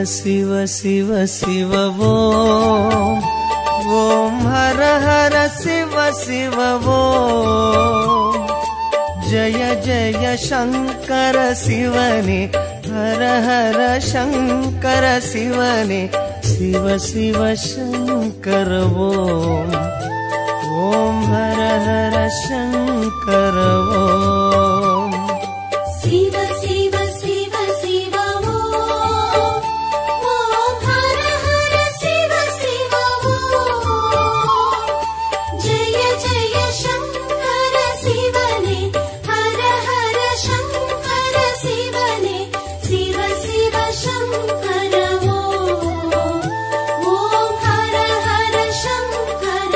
शिव शिव शिव ओम ओम हर हर शिव शिव ओम जय जय शंकर शिवने हर हर शंकर शिवने शिव शिव शंकर ओम ओम हर हर शंकर ओम शिव शिव शिव शिव ओम ओम हर हर शिव शिव ओम जय जय शंकर शिवने हर हर शंकर शिवने शिव शिव शंकर ओम ओम हर हर शंकर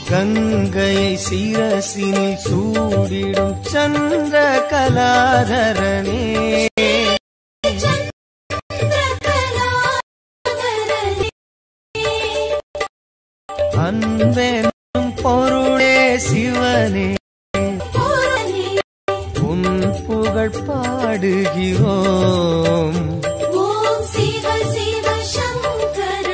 गंगै शिरसिनिल सूडिडुम चंद्रकलाधरने அன்பெனும் பொருளே சிவனே உன் புகழ் பாடுகிறோம் ஓம் சிவ சிவ சங்கர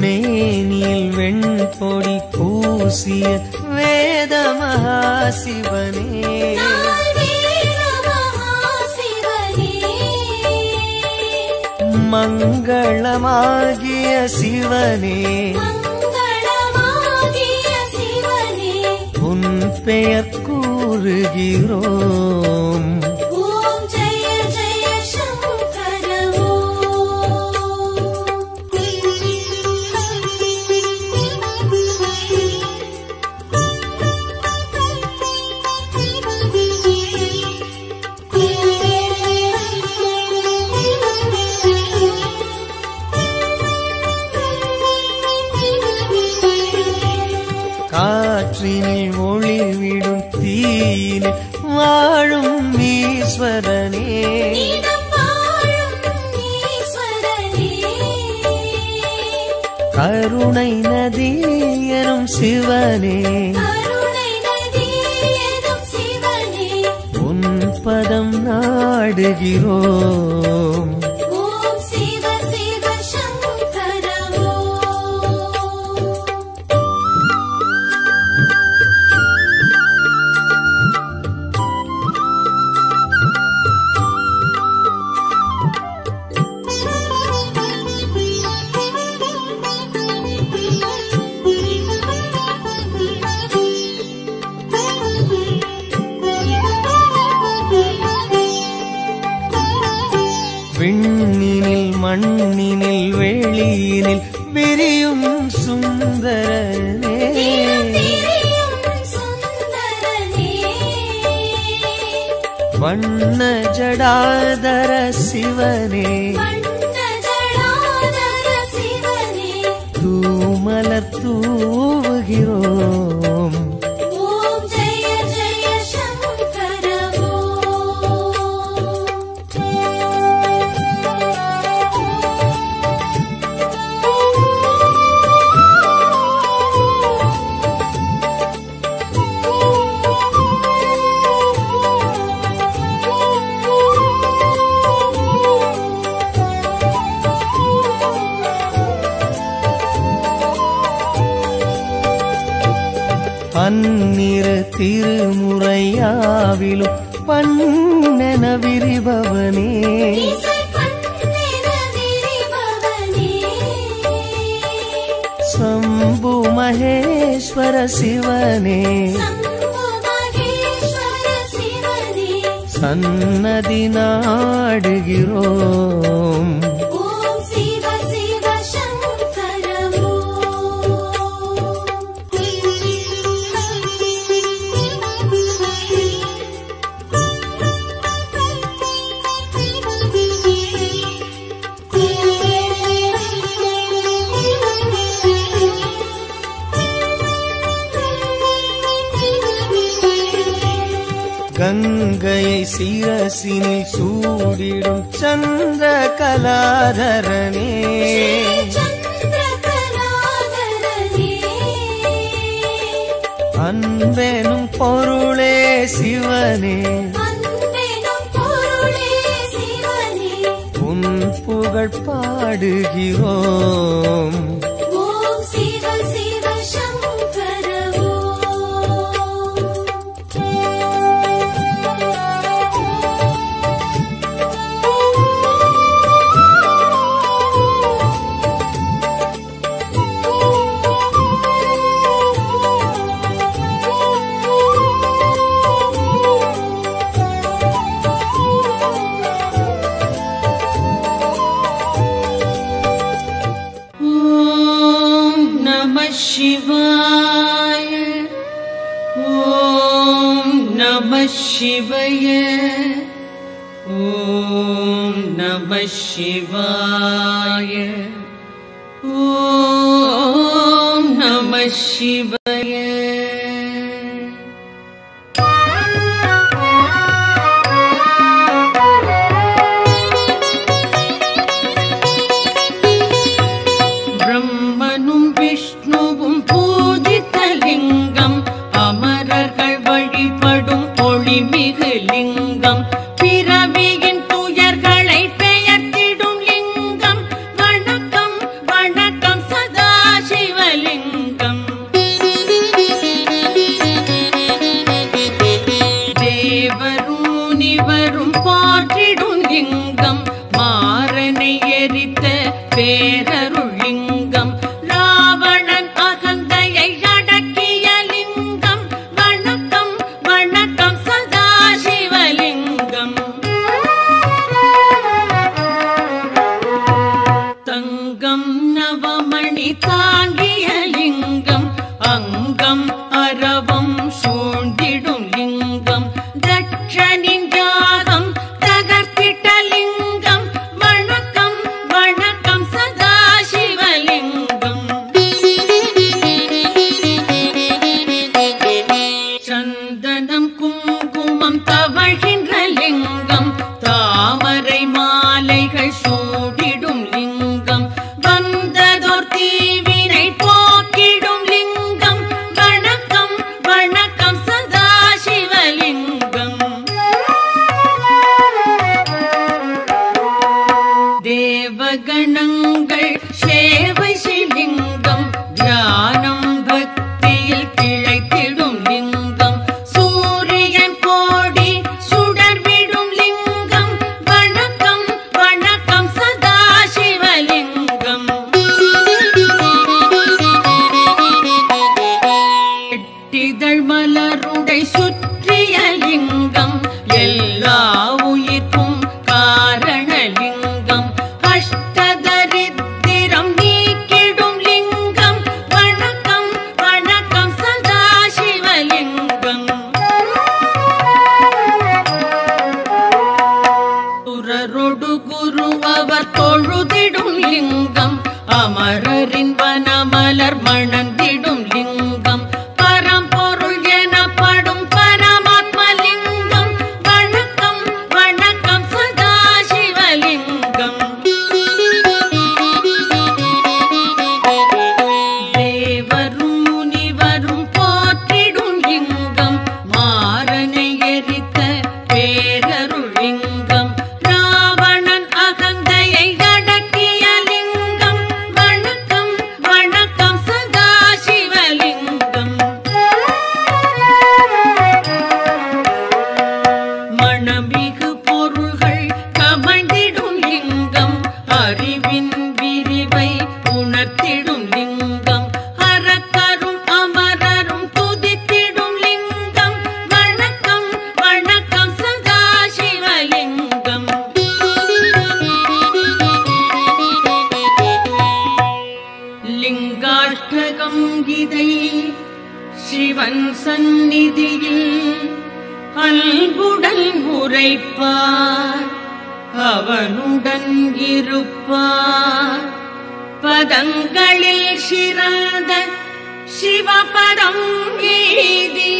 மேனில் வெண்பொடி பூசிய வேத மகாசிவனே மங்களமாகிய சிவனே உன் பெயர் கூறுகிறோம் ஓம் ஜெய ஜெய சங்கர காற்றினில் ஒளிவிடும் தீயினில் வாழும் ஈஸ்வரனே கருணை நதி எனும் சிவனே உன் பதம் நாடுகிறோம் ஓம் சிவ சிவ சங்கர விண்ணினில் மண்ணினில் வெளியினில் விரியும் சுந்தரனே வண்ண ஜடாதர சிவனே தூமலர் தூவுகிறோம் ஓம் ஜெய ஜெய சங்கர பன்னிரு திருமுறையாவிலும் பண்ணென விரிபவனே சம்பு மகேஸ்வர சிவனே சம்பு மகேஸ்வர சன்னதி நாடுகிறோம். ஓம் சிவ சிவ சங்கர கங்கையை சிரசினில் சூடிடும் சந்திர கலாதரனே, அன்பெனும் பொருளே சிவனே, உன் புகழ் பாடுகிறோம். ஓம் சிவ சிவ சங்கர शिवाय ओम नमः शिवाय ओम नमः शिवाय ओम नमः शिवाय. பிரம்மனும் விஷ்ணுவும் பூஜித்த லிங்கம், அமரர்கள் வழிபடும் ஒளிமிகு லிங்கம், பிறவியின் துயர்களை பெயர்த்திடும் லிங்கம். வணக்கம் வணக்கம் சதாசிவலிங்கம். தேவரும் முனிவரும் போற்றிடும் லிங்கம், மாறனை எரித்த பேரருள் லிங்கம், ராவணன் அகந்தையை அடக்கிய லிங்கம். வணக்கம் வணக்கம் சதாசிவலிங்கம். தங்கம் நவமணி தாங்கிய லிங்கம், அங்கம் அரவம் சூழ்ந்திடும் லிங்கம், தட்சனின் யாகம் தகர்த்திட்ட லிங்கம். வணக்கம் வணக்கம் சதாசிவலிங்கம். சந்தனம் குங்குமம் தவழ்கின்ற லிங்கம், தாமரை மாலைகள் சூடிடும் லிங்கம், வந்ததோர் தீவினை போக்கிடும் லிங்கம். வணக்கம் வணக்கம் சதாசிவலிங்கம். தேவகணங்கள் சேவை செய்லிங்கம், தியானம் பக்தியில் கிளைத்திடும் லிங்கம், சூரியன் கோடி சுடர்விடும் லிங்கம். வணக்கம் வணக்கம் சதாசிவலிங்கம். எட்டிதழ் மலருடை சுற்றிய லிங்கம், எல்லா உயிர்க்கும் காரணலிங்கம், அஷ்டதரித்திரம் நீக்கிடும் லிங்கம். வணக்கம் வணக்கம் சதாசிவலிங்கம். சுரரொடு குரு அவர் தொழுதிடும் லிங்கம், அமரரின் வனமலர் மணந்திடும் லிங்கம், பரம்பொருள் எனப்படும் பரமாத்மலிங்கம். வணக்கம் வணக்கம் சதாசிவலிங்கம். தேவரும் முனிவரும் போற்றிடும் லிங்கம், மாறனை எரித்த பேரருள் லிங்கம், ராவணன் அகந்தையை அடக்கிய லிங்கம். வணக்கம் வணக்கம் சதாசிவலிங்கம். அஷ்டகம் இதை சிவன் சந்நிதியில் அன்புடன் உரைப்பார் அவனுடன் இருப்பார். பதங்களில் சிறந்த சிவபதம் ஏதி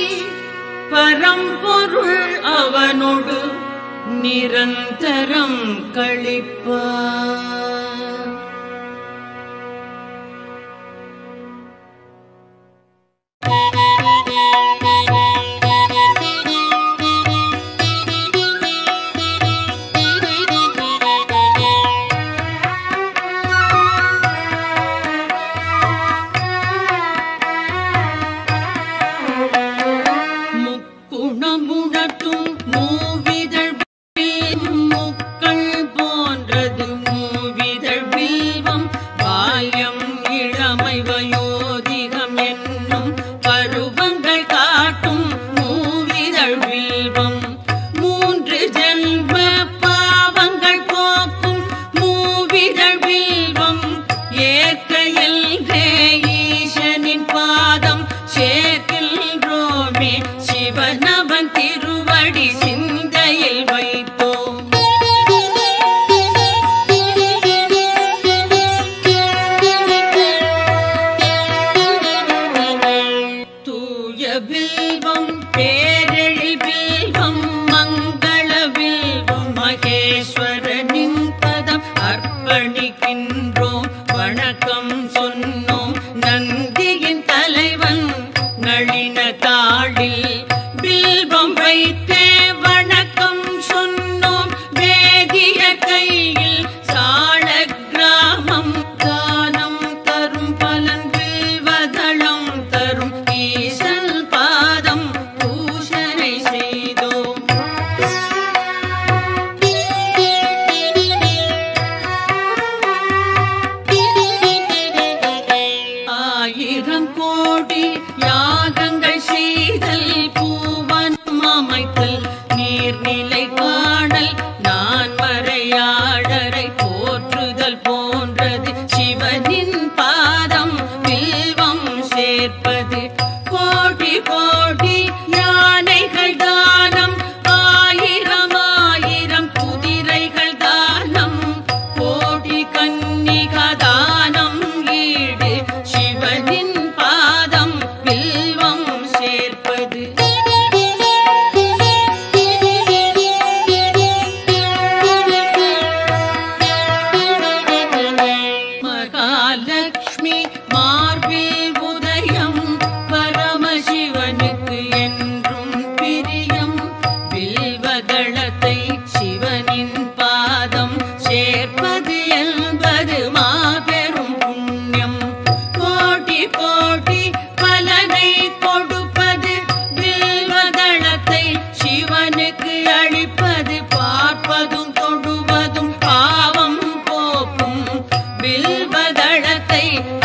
பரம்பொருள் அவனோடு நிரந்தரம் கழிப்பார்.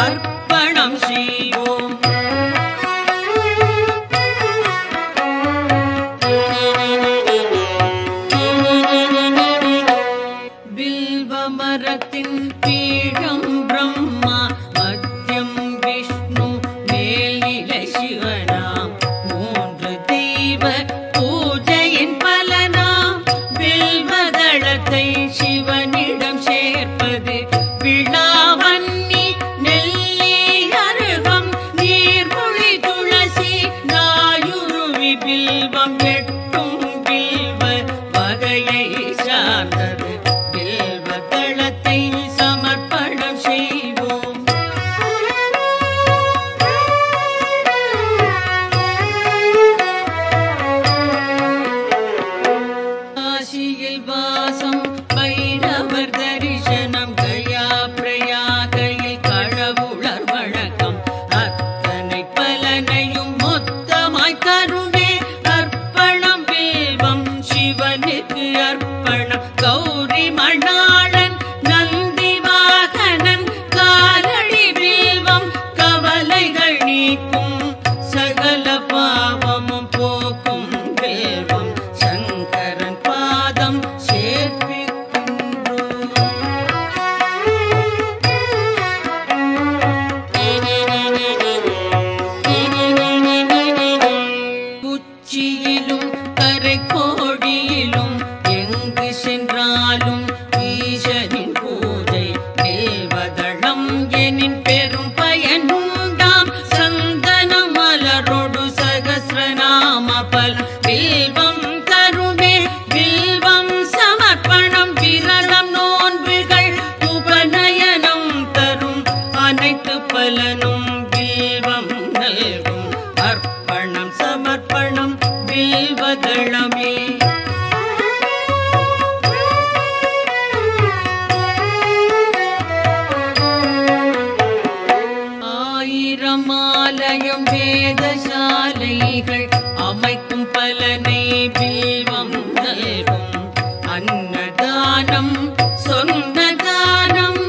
அர்ப்பணம் ஸ்ரீ பலனும் வில்வம் நல்கும் அர்ப்பணம் சமர்ப்பணம் வில்வதளமே. ஆயிரமாலயம் வேதசாலைகள் அமைக்கும் பலனை வில்வம் நல்கும் அன்னதானம் சொந்த தானம்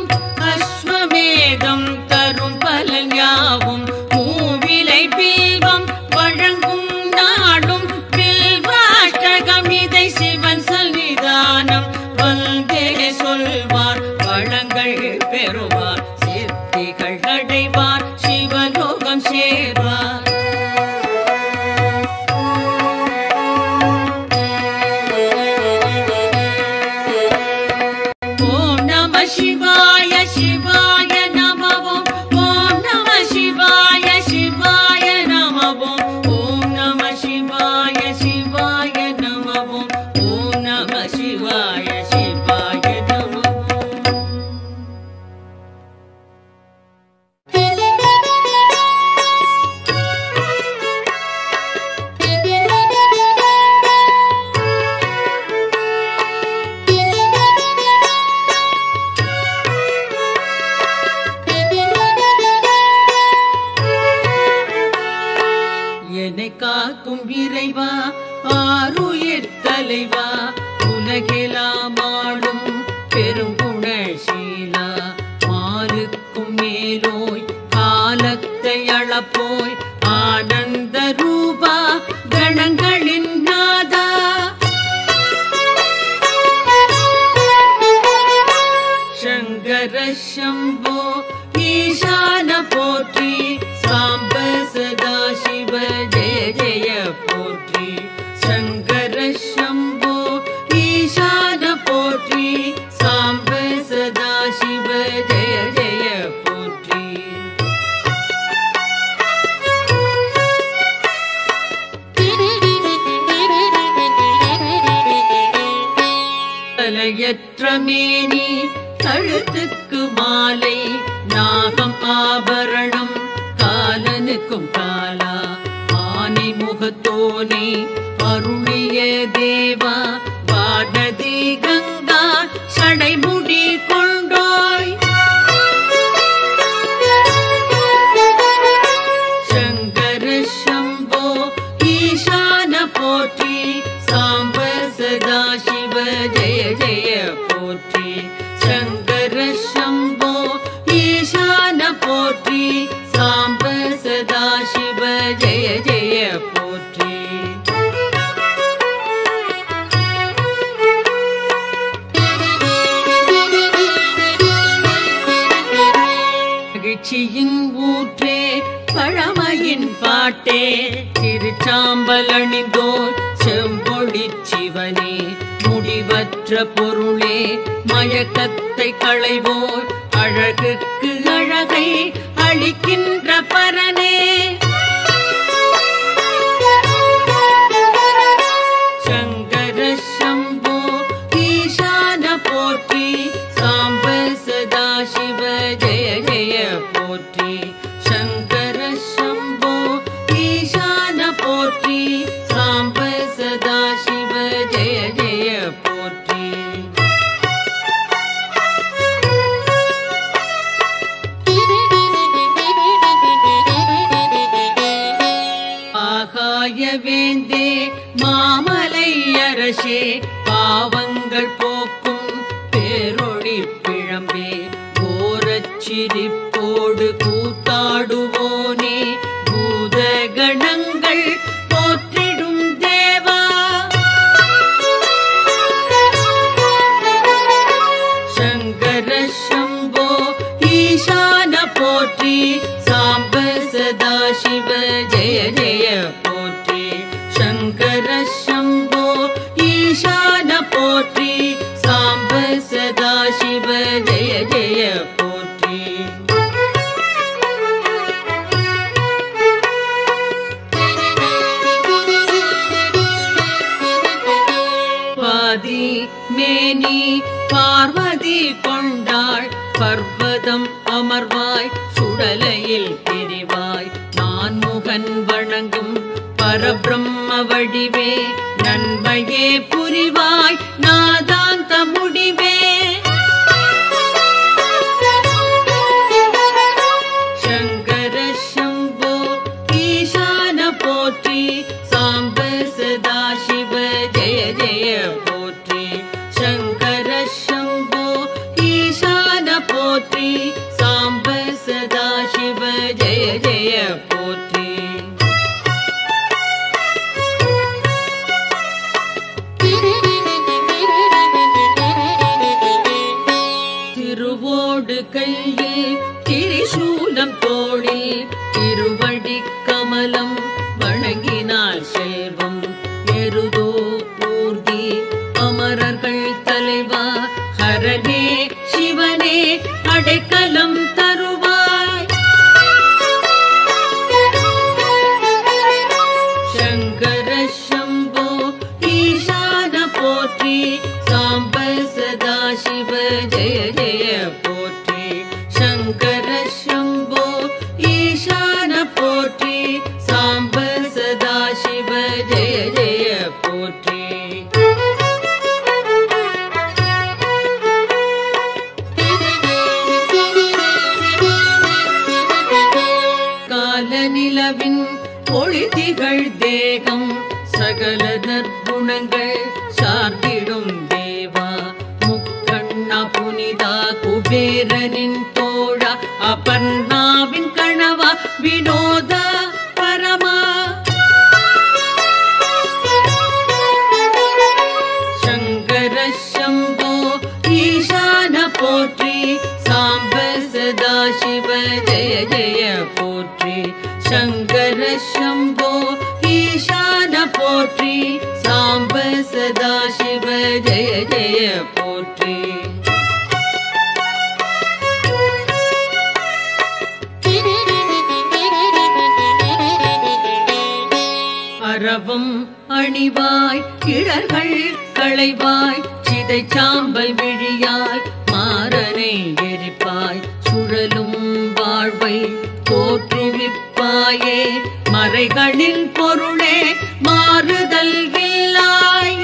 அஸ்வமேதம் தரும் பலன் யாவும் மூவிலை வில்வம் வழங்கும் நாடும் வில்வாஷ்டகம் இதை சிவன் சன்னிதானம் வந்தே சொல்வார் வளங்கள் பெறுவார் சித்திகள் அடைவார் சிவலோகம் சேர்வார். ஓம் நம சிவாய சிவாய நமவோம் ஓம் நம சிவாய சிவாய நமவோம் ஓம் நம சிவாய சிவாய நமவோம் ஓம் நம சிவாய சிவாய நமவோம். என்னை காக்கும் இறைவா ஆருயிர் தலைவா உலகெல்லாம் ஆளும் பெருங்குணசீலா மாலுக்கும் மேலோய் காலத்தை அளப்போய் ஆனந்த ரூபா கணங்களின் நாதா சங்கர சம்போ ஈசான போற்றி சாம்ப சதா சிவ ஜெய ஜெய போற்றி சங்கர சம்போ ஈசான போற்றி சாம்ப சதா சிவ ஜெய ஜெய போற்றி. தலையற்ற மேனி கழுத்துக்கு மாலை நாகம் ஆபரணம் காலனுக்கும் காலா ஆனை முகத்தோனே அருளிய தேவா வானதி கங்கா சடைமுடி கொண்டோய் சங்கர சம்போ ஈசான போற்றி சாம்ப சதா சிவ ஜெய ஜெய போற்றி சங்கர சம்போ ஈசான போற்றி சாம்ப சதா சிவ ஜெய ஜெய போற்றி. மகிழ்ச்சியின் ஊற்றே பழமையின் பாட்டே திருச்சாம்பல் அணிந்தோர் செம்பொழி சிவனே முடிவற்ற பொருளே மயக்கத்தை களைவோர் அழகுக்கு அழகை அளிக்கின்ற பரனே சங்கர சம்போ ஈசான போற்றி சாம்ப சதா சிவ ஜெய ஜெய போற்றி சங்கர சம்போ ஈசான போற்றி சாம்ப சதா சிவ ஜெய ஜெய போற்றி. ஆகாய வேந்தே மாமலை அரசே பாவங்கள் போக்கும் பேரொளி பிழம்பே கோரச்சிரிப்போடு கூத்தாடுவோனே பூத கணங்கள் போற்றிடும் தேவா சங்கர சம்போ ஈசான போற்றி சாம்ப சதா சிவ ஜெய ஜெய போற்றி சங்கர சம்போ ஈசான போற்றி சாம்ப சதா சிவ ஜெய ஜெய போற்றி. பாதி மேனி பார்வதி கொண்டாள் பர்வதம் அமர்வாய் சுடலை மயில் பிரிவாய் நான்முகன் வணங்கும் பரபிரம்ம வடிவே நன்மையே புரிவாய் நாதாந்த முடிவே சங்கர சம்போ ஈசான போற்றி சாம்ப சதாசிவ ஜெய ஜெய போற்றி சங்கர சம்போ ஈசான போற்றி சாம்ப சதாசிவ ஜெய ஜெய போற்றி திருவோடு கையில் திரிசூலம் தோளில் திருவடி கமலம் வணங்கினார் செல்வம் எருதோ பூர்த்தி அமரர்கள் தலைவா ஹரனே சிவனே அடைக்கலம் தருவாய் சங்கர சம்போ ஈசான போற்றி சாம்ப சதாசிவ ஜெய ஜெய போற்றி சங்கர சம்போ ஈசான போற்றி சாம்ப சதாசிவ ஜெய ஜெய போற்றி காலநிலவின் ஒளிதிகள் தேகம் சகல நற்குணங்கள் சார்ந்திடும் தேவா முக்கண்ணா புனிதா குபேரனின் தோழா அபர்ணாவின் கணவா வினோதா பரமா சங்கர சம்போ ஈசான போற்றி சாம்ப சதாசிவ ஜெய ஜெய போற்றி சங்கர சம்போ ஈசான போற்றி சாம்ப சதாசிவ ஜெய ஜெய போற்றி அரவம் அணிவாய் கிழர்கள் களைவாய் சிதை சாம்பல் விழியாய் மாறனை எரிப்பாய் சுழலும் வாழ்வை தோற்றுவிப்பாயே மறைகளின் பொருளே மாறுதல் இல்லாய்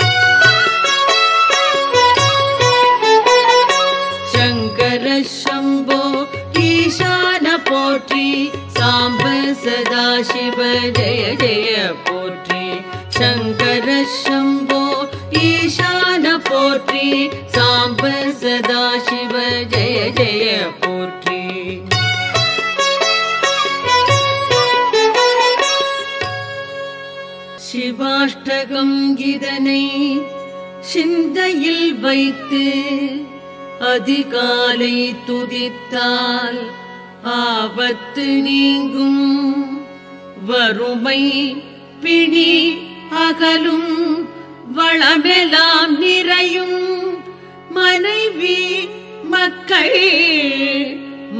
சங்கர சம்போ ஈசான போற்றி சாம்ப சதாசிவ ஜெய ஜெய போற்றி சங்கர சம்போ ஈசான போற்றி சாம்ப சதாசிவ ஜெய ஜெய போற்றி சிவாஷ்டகம் இதனை சிந்தையில் வைத்து அதிகாலை துதித்தால் ஆபத்து நீங்கும் வறுமை பிணி அகலும் வளமெல்லாம் நிறையும் மனைவி மக்கள்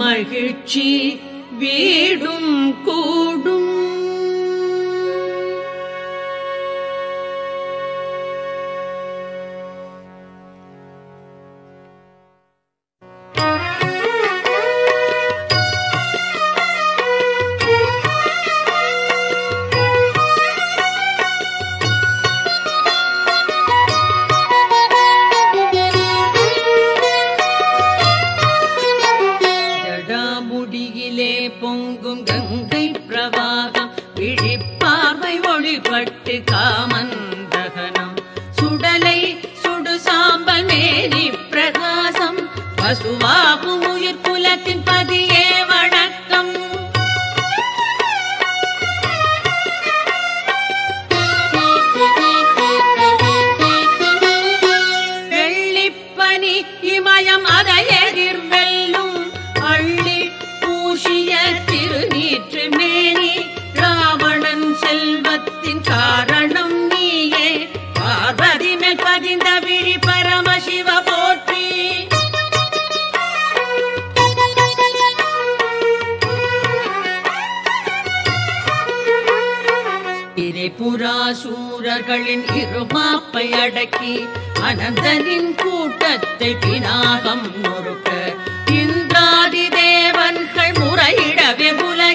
மகிழ்ச்சி வீடும் கூடும் பொங்கும் கங்கை பிரவாகம் விழிப்பார்வை ஒளிபட்டு காமன் தகனம் சுடலை சுடு சாம்பல் மேனி பிரகாசம் பசுவாகும் உயிர் குலத்தின் பதியே வணக்கம் வெள்ளிப்பனி இமயம் அதை எதிர்வெல்லும் அள்ளி பூஷிய திருநீற்று மேனி ராவணன் செல்வத்தின் காரணம் நீயே பார்வதி மேல் பதிந்த விழி பரமசிவ போற்றி திரிபுராசூரர்களின் இருமாப்பை அடக்கி அனந்தனின் கூட்டத்தை பினாகம் நொறுக்க இந்திராதி தேவன்கள் முறையிடவே புல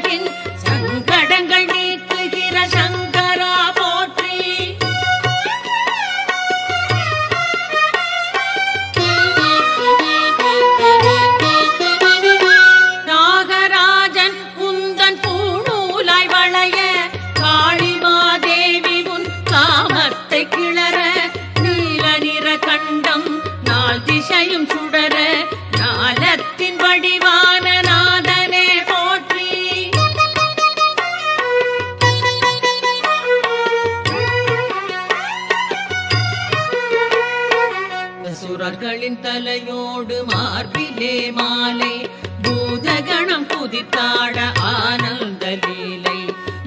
மாமலையோடு மார்பிலே மாலை பூதகணம் குதித்தாட ஆனந்த லீலை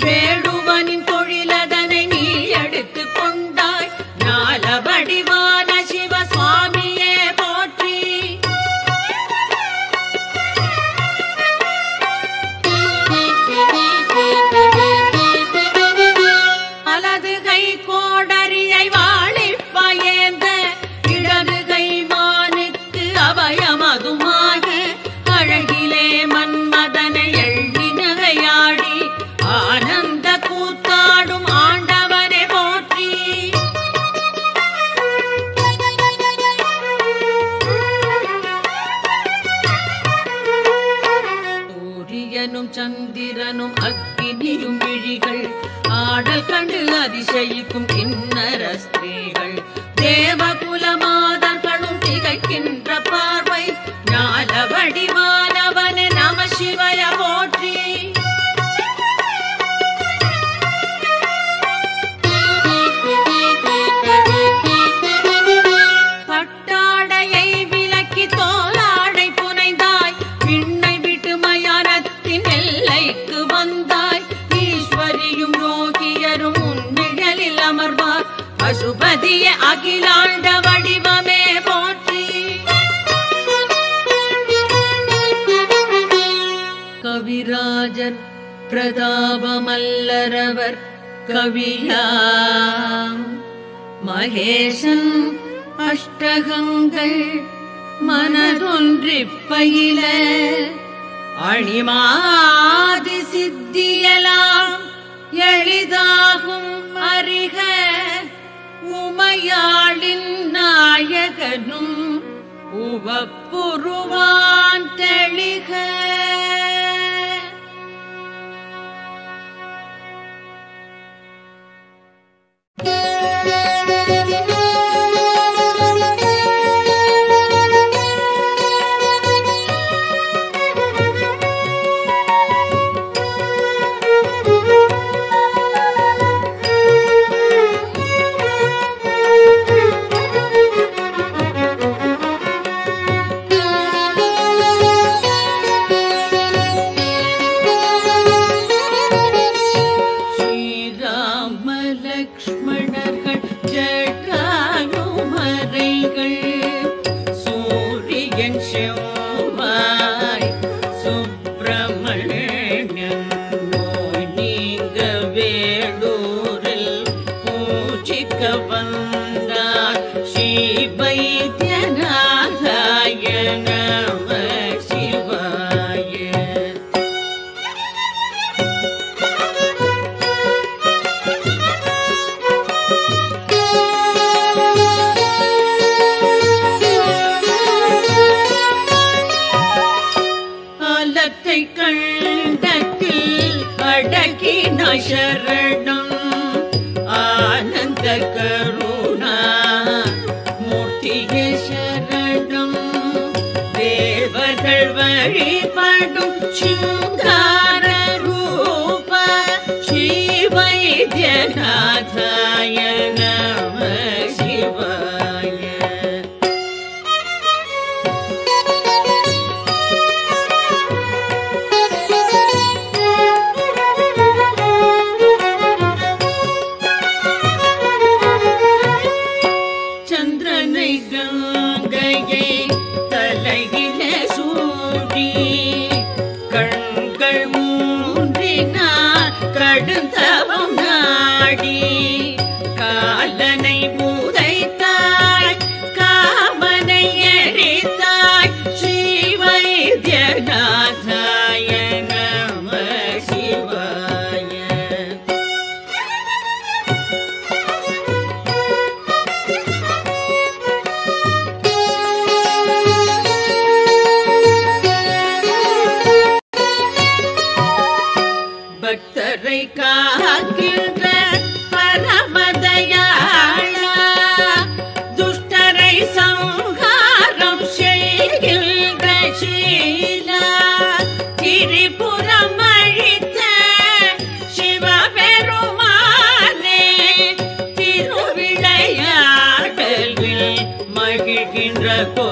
வேடுவனின் தொழிலதனை நீ எடுத்து கொண்டாய் ஞால வடிவான சிவசுவாமியே போற்றி அலது கை கோடரியை வாழிப்பயேந்த இடது கை மானுக்கு அபயமதுமாக அழகிலே மன்மதனை எள்ளி நகையாடி ஆனந்த கூத்தாடும் ஆண்டவனை போற்றி சூரியனும் சந்திரனும் அக்கினியும் விழிகள் ஆடல் கண்டு அதிசயிக்கும் கிண்ணற ஸ்திரீகள் தேவகுல மாதர்களும் திகைக்கின்ற பார்வை ஞான வடிவானவனே நம சிவய போற்றி பட்டாடையை விலக்கி தோளாடை புனைந்தாய் விண்ணை விட்டு மயானத்தின் எல்லைக்கு வந்தாய் ஈஸ்வரியும் யோகியரும் உன்னிழலில் அமர்வார் பசுபதிய அகிலாண்ட வடிவமே போற்றி கவிராஜர் பிரதாபமல்லரவர் கவியா மகேசன் அஷ்டகங்கள் மனதொன்றிப் பயில அணிமாதி சித்தியலாம் எளிதாகும் அறிக உமையாளின் நாயகனும் உவப்புருவான் தெளிக லக்ஷ்மணர்கள் ஜடாயுமரைகள் சூரியன் செவ்வாய் சுப்பிரமணியன் நோய் நீங்க வேடூரில் பூஜிக்க வந்தார் ஸ்ரீவைத்தியநாதாய நம சிவாய கண்டத்தில் அடக்கின சரணம் ஆனந்த கருணா மூர்த்தியே சரணம் தேவர்கள் வழிபடும் சிங்கார ரூப ஸ்ரீ வைத்தியநாதாய நம சிவாய கங்கையை தலையில சூடி கண்கள் மூன்றினார் கடுந்தவம் நாடி காலனை உதைத்தாய் காமனை எரித்தாய் ஸ்ரீ வைத்தியநாதாய நம சிவாய பக்தரை காக்கின்ற பரமதயாளா துஷ்டரை சம்ஹாரம் செய்கின்ற சீலா திரிபுரம் அழித்த சிவபெருமானே திருவிளையாடலில் மகிழ்கின்ற கோ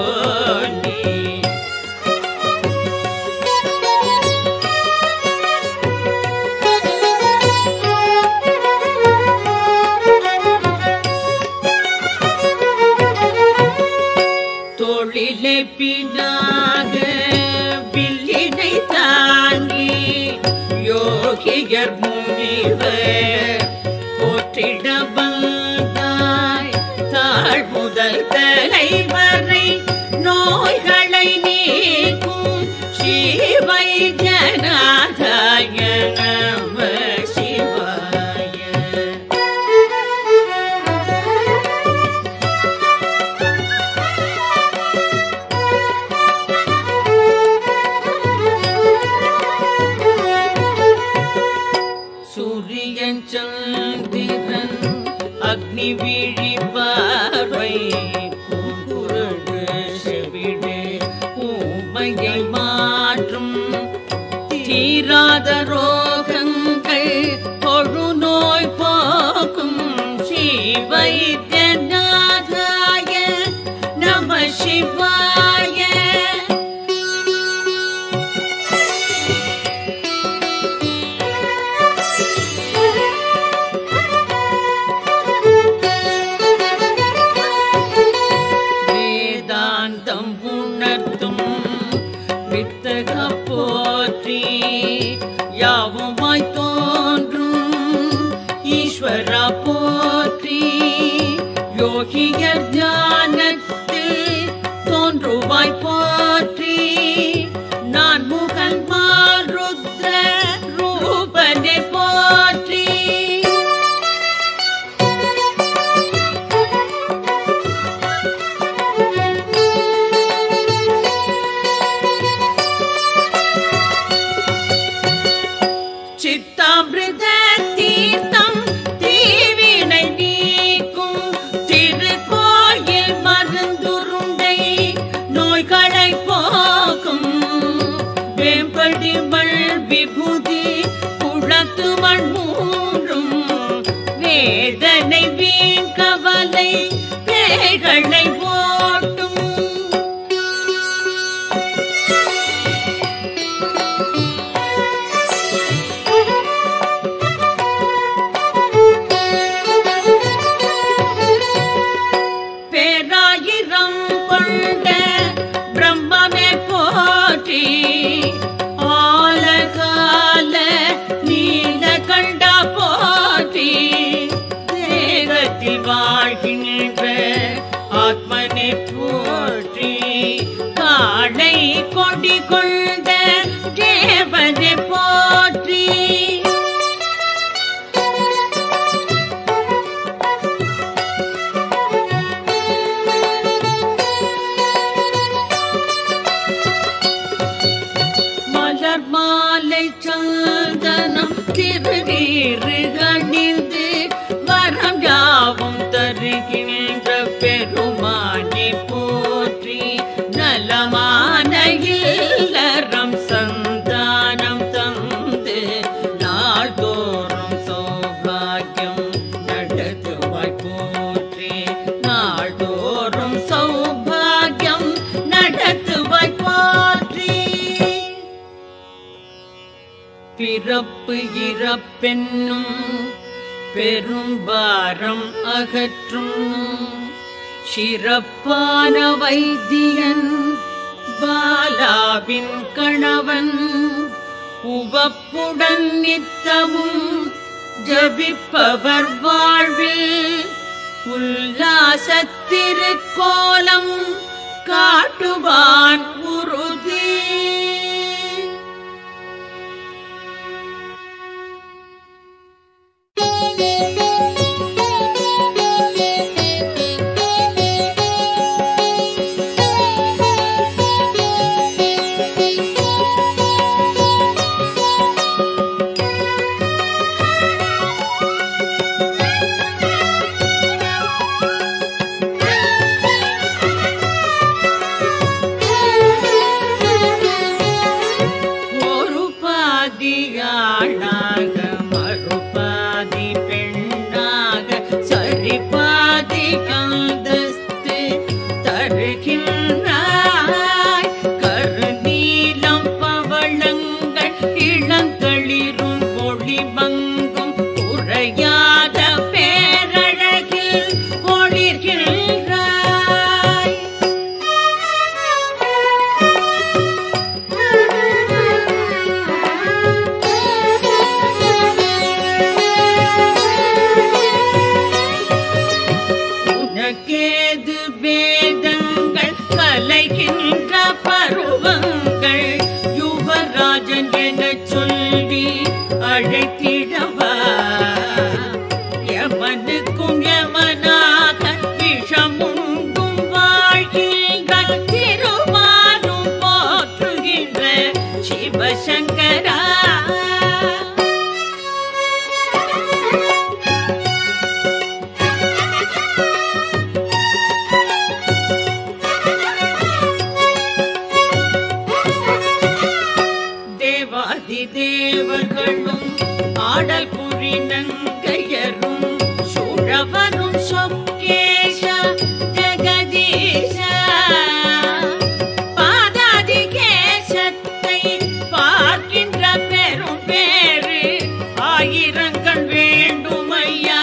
பினாக வில்லினை தாங்கி யோகியர் முனிவர் போற்றிட வந்தாய் தாழ் முதல் தலைவரை நோய்களை நீக்கும் ஸ்ரீவை ஜனாதாய நம சிவாய. சூரியன் சந்திரன் அக்னி விழி பார்வை பூங்குருடு செவிடு ஊமையை மாற்றும் தீராத ரோகங்கள் கொழு நோய் போக்கும் ஸ்ரீவைத்தியநாதாய நம சிவாய. வேதாந்தம் உணர்த்தும் வித்தக போற்றி யாவுமாய் தோன்றும் ஈஸ்வரா போற்றி யோகியர் ஞானத்தில் தோன்றுவாய் போற்றி நான் முகன் மாருத்ர ரூபனை போற்றி. சித்தாமிருத தீர்த்தம் தீவினை நீக்கும் திருக்கோயில் மருந்துருண்டை நோய்களை போக்கும் வேம்படி மல் விபூதி குளத்து மண் மூன்றும் வேதனை வீண் கவலை பேய்களை ஓட்டும். பேராயிரம் கொண்ட பிரம்மமே போற்றி ஆலகால நீலகண்டா போற்றி தேகத்தில் வாழ்கின்ற ஆத்மனை போற்றி காளை கொடி கொண்ட தேவனை போற்றி. மலர் மாலை சந்தனம் திருநீறு அணிந்து வரம் யாவும் தருகின்ற பெருமானை போற்றி நலமான இல்லறம் சந்தானம் தந்து நாள்தோறும் சௌபாகியம் நடத்துவாய் போற்றி நாள்தோறும் சௌபாகியம் நடத்துவாய் போற்றி. பிறப்பு இறப்பென்னும் பெரும்பாரம் அகற்றும் சிறப்பான வைத்தியன் பாலாவின் கணவன் உவப்புடன் நித்தமும் ஜபிப்பவர் வாழ்வில் உல்லாசத்திருக்கோலம் காட்டுவான் உறுதி. தேவர்களும் ஆடல் புரிநங்கையரும் சுழவரும் சொக்கேஷ ஜெகதீஷ பாதாதி கேசத்தை பார்க்கின்ற பெரும் பேரு ஆயிரங்கள் வேண்டும் ஐயா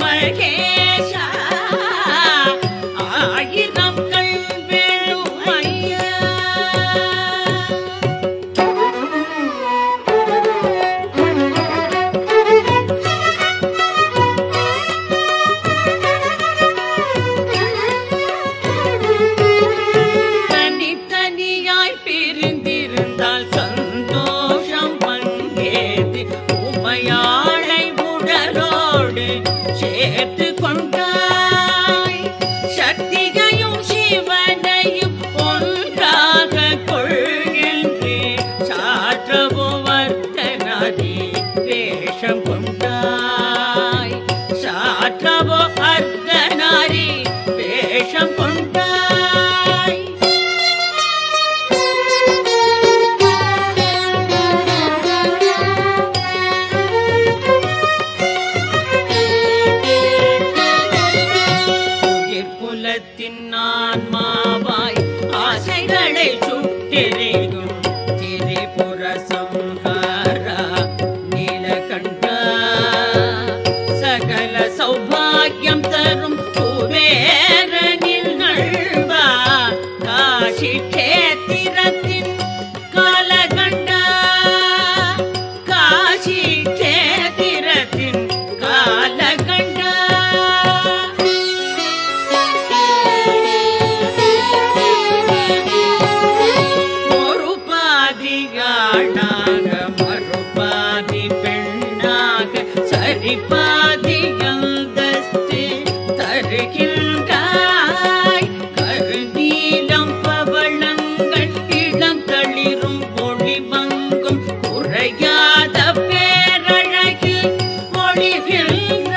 மகேஷா ஆயிரம் கண் வேணும் ஐயா. தனித்தனியாய் பிரிந்திருந்தால் சந்தோஷம் பங்கேது உமையாளை உடலோடு சேர்த்து கொண்டாய். சக்தியையும் சிவனையும் ஒன்றாக கொள்கின்றே சாற்றவோ வர்த்தனாதி வேஷம் கொண்டாய். சாற்றவோ அர்த்தனாரி வேஷம் கொண்டாய். குலத்தின் ஆன்மாவாய் ஆசைகளை சுட்டெறியும் திரிபுர சம்ஹாரா நீலகண்டா சகல சௌபாகியம் தரும் குபேரனில் நல்வா காஷி க்ஷேத்திரத்தின் காலகண்டா காஷி க்ஷேத்திரத்தின் காலகண்டா. ஆணாக மறுபாதி பெண்ணாக சரிபாதி அந்தஸ்து தருகின்றாய். கருநீலம் பவளங்கள் இளம் தளிரும் ஒளிமங்கும் குறையாத பேரழகில் ஒளிகின்றாய்.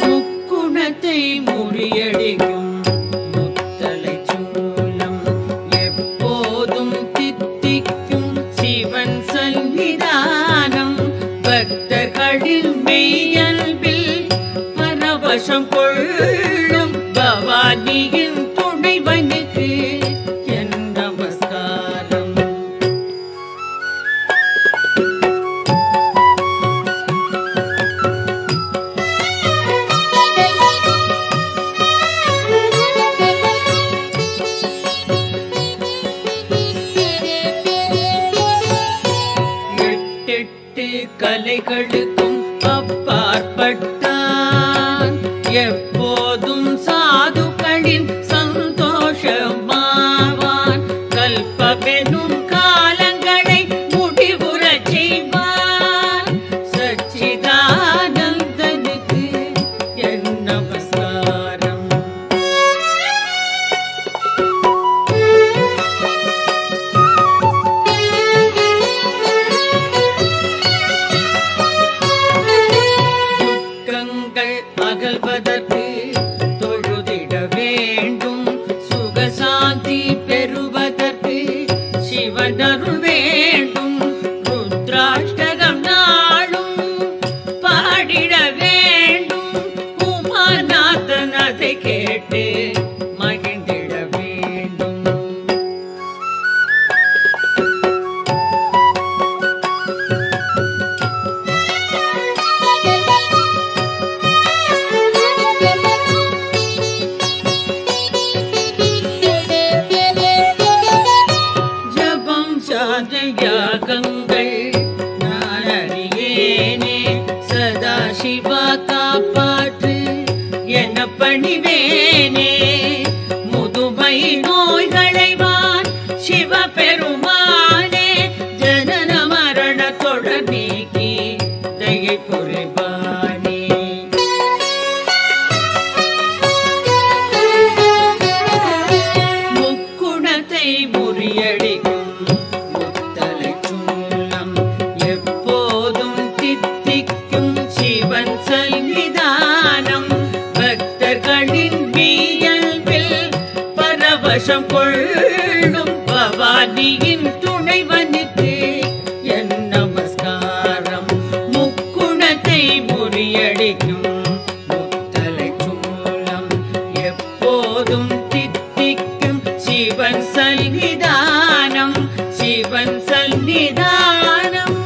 முக்குணத்தை முறியடிக்கும் முத்தலை சூலம் எப்போதும் தித்திக்கும் சிவன் சன்னிதானம். பக்தர்களில் மெய்யன்பில் பரவசம் கொள்ளும் பவானியின் துணைவனுக்கு என் நமஸ்காரம். எட்டெட்டு கலைகளுக்கும் அப்பாற்பட்டான் எப்போதும் சாதுக்களின் சந்தோஷமாவான். கல்பவெனும் காலங்களை முடிவுறச் செய்வான். சச்சிதானந்தனுக்கு என் நமஸ்காரம். துக்கங்கள் அகல்வதற்கு தொழுதிட வேண்டும். சுகசாந்தி பெறுவதற்கு சிவனருள் வேண்டும். ருத்ராஷ்டகம் நாளும் பாடிட வேண்டும். உமாநாதன் அதை கேட்டு மகிழ்ந்திட வேண்டும். ஜபம் சாத யாகங்கள் நான் அறியேனே. சதாசிவா காப்பாற்று என பணிவேனே. முதுமை நோய்களைவான் சிவபெருமானே. ஜனன மரண தொடர் நீக்கி தயை புரிவான். ரோஷம் கொள்ளும் பவானியின் துணைவனுக்கு என் நமஸ்காரம். முக்குணத்தை முறியடிக்கும் முத்தலை சூலம் எப்போதும் தித்திக்கும் சிவன் சந்நிதானம், சிவன் சந்நிதானம்.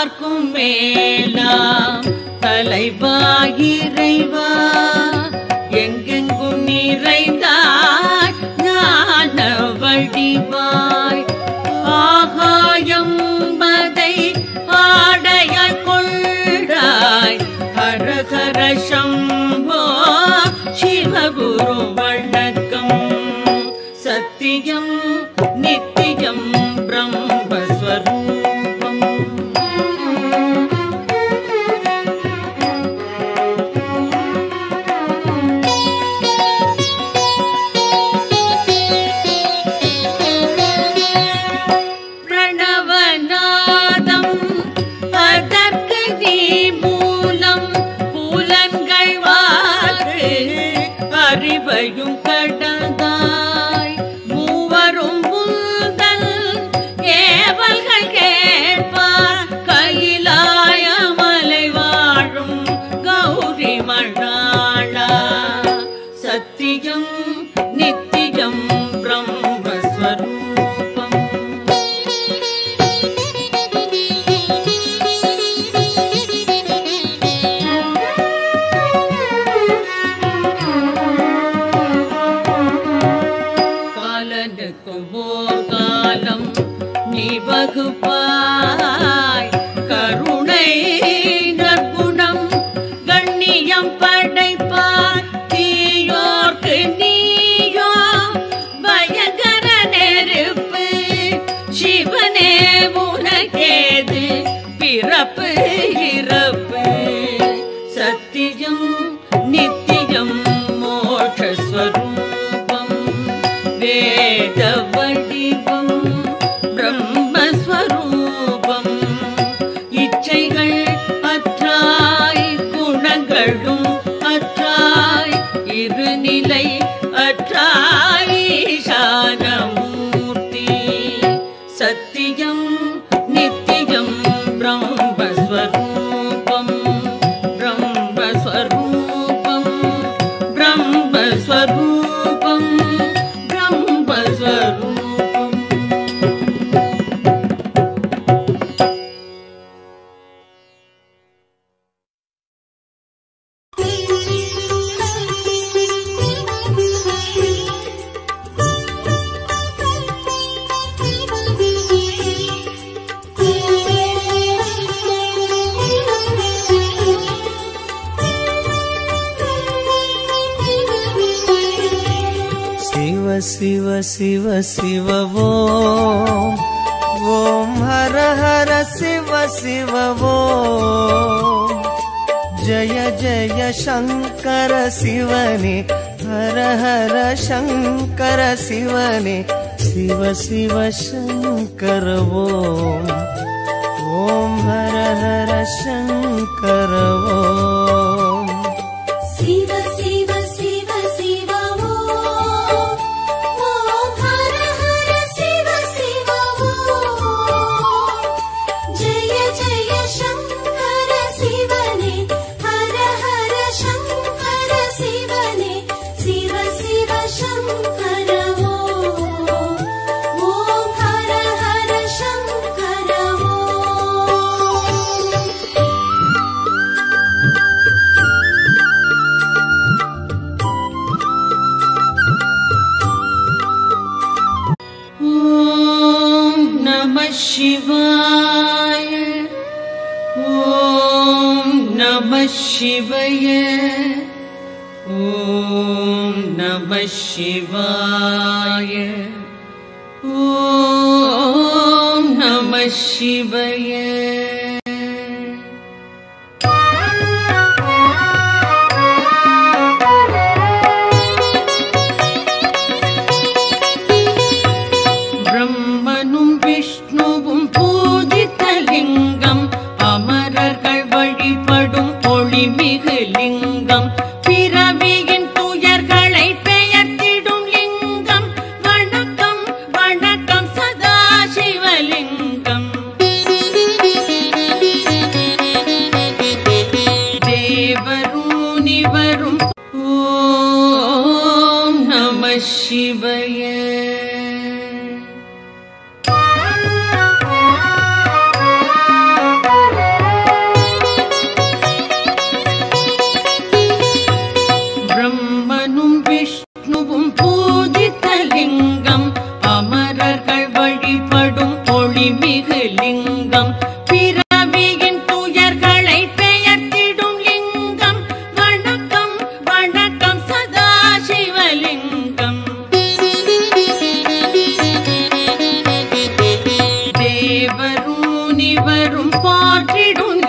எல்லார்க்கும் மேலாம் தலைவா இறைவா எங்கெங்கும் நிறைந்தாய் ஞான வடிவாய் ஆகாயம் மதை ஆடையாய் கொண்டாய் ஹரஹர சம்போ சிவகுரு வணக்கம் சத்தியம் நித்தியம் பிரம்மஸ்வரூபம் பிரணவநாதம் அதற்கு நீ மூலம் புலன்கள் வாரு அறிவையும் கடந்தாய் மூவரும் முந்தல் ஏவல்கள் கேட்பார் கையிலாய மலை வாழும் கௌரி மணாளா சத்தியம் நித்தியம் பிரம்மஸ்வரூபம் காலனுக்கு ஓர் காலம் நீ வகுப்பாய் கருணை நற்குணம் கண்ணியம் படைப்பாய் தீயோர்க்கு நீயோ பயங்கர நெருப்பு சிவனே உனக்கேது பிறப்பு இறப்பு சத்தியம் நித்தியம் மோட்சஸ்வரூபம் வேத வடிவம் பிரம்மஸ்வரூபம் இச்சைகள் அற்றாய் குணங்களும் அற்றாய் இருநிலை அற்றாய் ஈசானமூர்த்தி சத்தியம் நித்தியம் பிரம்மஸ்வரூபம் பிரம்மஸ்வரூபம் பிரம்மஸ்வரூபம் பிரம்மஸ்வரூபம் शिव शिव शिव ओम ओम हर हर शिव शिव ओम जय जय शंकर शिवने हर हर शंकर शिवने शिव शिव शंकर ओम ओम हर हर शंकर ओम शिव शिव शिव शिव ओम हर हर शिव शिव ओम जय जय शंकर शिवने हर हर शंकर शिवने शिव शिव शंकर ओम हर हर शंकर ओम Om Namah Shivaya. Om Namah Shivaya. Om Namah Shivaya. Om Namah Shivaya. பிரம்மனும் விஷ்ணுவும் பூஜித்த லிங்கம் அமரர்கள் வழிபடும் ஒளிமிகு லிங்கம் பிறவியின் துயர்களை பெயர்த்திடும் லிங்கம் வணக்கம் வணக்கம் சதா சிவலிங்கம் தேவரும் முனிவரும் ஓம் நம சிவய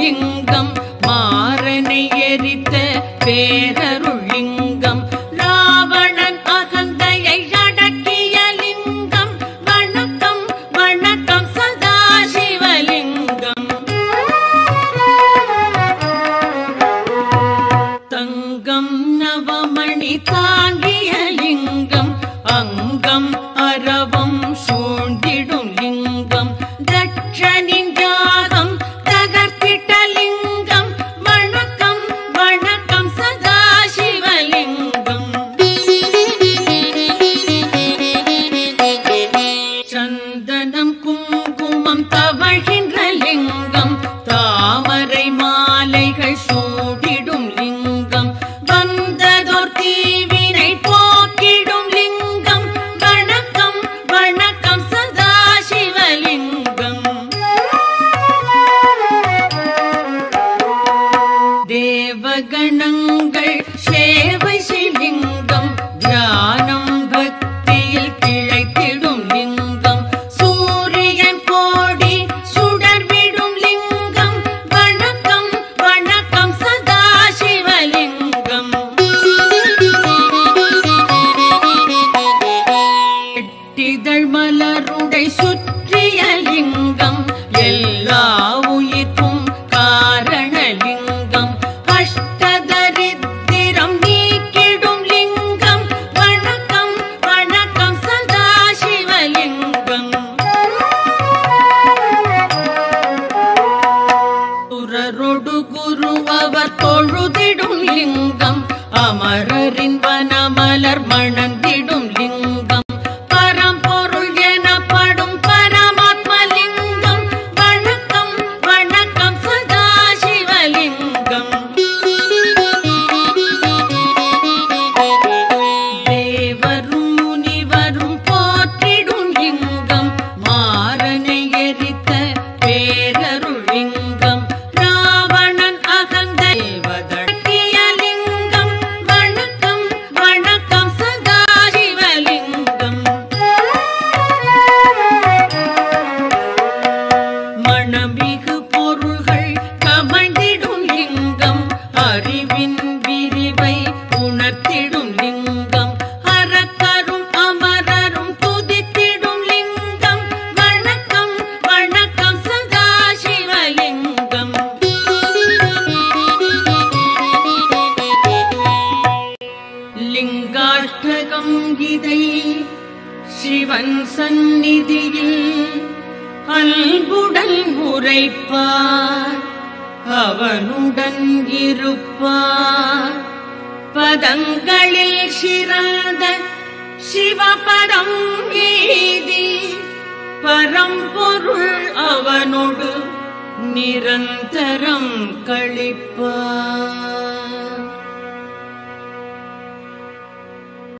லிங்கம் மாறனை எரித்த பேரருள் லிங்கம் ராவணன் அகந்தையை அடக்கிய லிங்கம் வணக்கம் வணக்கம் சதாசிவலிங்கம் தங்கம் நவமணி தாங்கிய லிங்கம் அங்கம் அரவம் சூழ்ந்திடும் லிங்கம் தட்சனின் யாகம் தகர்த்திட்ட லிங்கம் வணக்கம் வணக்கம் சதாசிவலிங்கம் சந்தனம் குங்குமம் தவழ்கின்ற லிங்கம் தாமரை மாலைகள் சூடிடும் லிங்கம் வந்ததோர் தீவினை போக்கிடும் லிங்கம் வணக்கம் வணக்கம் சதாசிவலிங்கம் தேவகணங்கள் சேவை செய்லிங்கம் தியானம் பக்தியில் கிளைத்திடும் லிங்கம் சூரியன் கோடி சுடர்விடும் லிங்கம் வணக்கம் வணக்கம் சதாசிவலிங்கம் எட்டிதழ் மலருடை சுற்றிய லிங்கம் எல்லா உயிர்க்கும் காரணலிங்கம் அஷ்டதரித்திரம் நீக்கிடும் லிங்கம் வணக்கம் வணக்கம் சதாசிவலிங்கம் சுரரொடு குரு அவர் தொழுதிடும் லிங்கம் அமரரின் வனமலர் மணந்திடும் லிங்கம் பரம்பொருள் எனப்படும் பரமாத்மலிங்கம் வணக்கம் வணக்கம் சதாசிவலிங்கம் தேவரும் முனிவரும் போற்றிடும் லிங்கம் மாறனை எரித்த பேரருள் லிங்கம் ராவணன் அகந்தேவதற்கிய லிங்கம் வணக்கம் வணக்கம் சதாசிவலிங்கம் மணமிகு பொருள்கள் கமழ்ந்திடும் லிங்கம் அறிவின் விரிவை உணர்த்திடும் லிங்கம் அரக்கரும் அமரரும் துதித்திடும் லிங்கம் வணக்கம் வணக்கம் சதாசிவலிங்கம் லிங்காஷ்டகம் இதை சிவன் சந்நிதியில் அன்புடன் உரைப்பார் அவனுடன் இருப்பார் பதங்களில் சிறந்த சிவபதம் எய்தி பரம்பொருள் அவனோடு நிரந்தரம் கழிப்பார்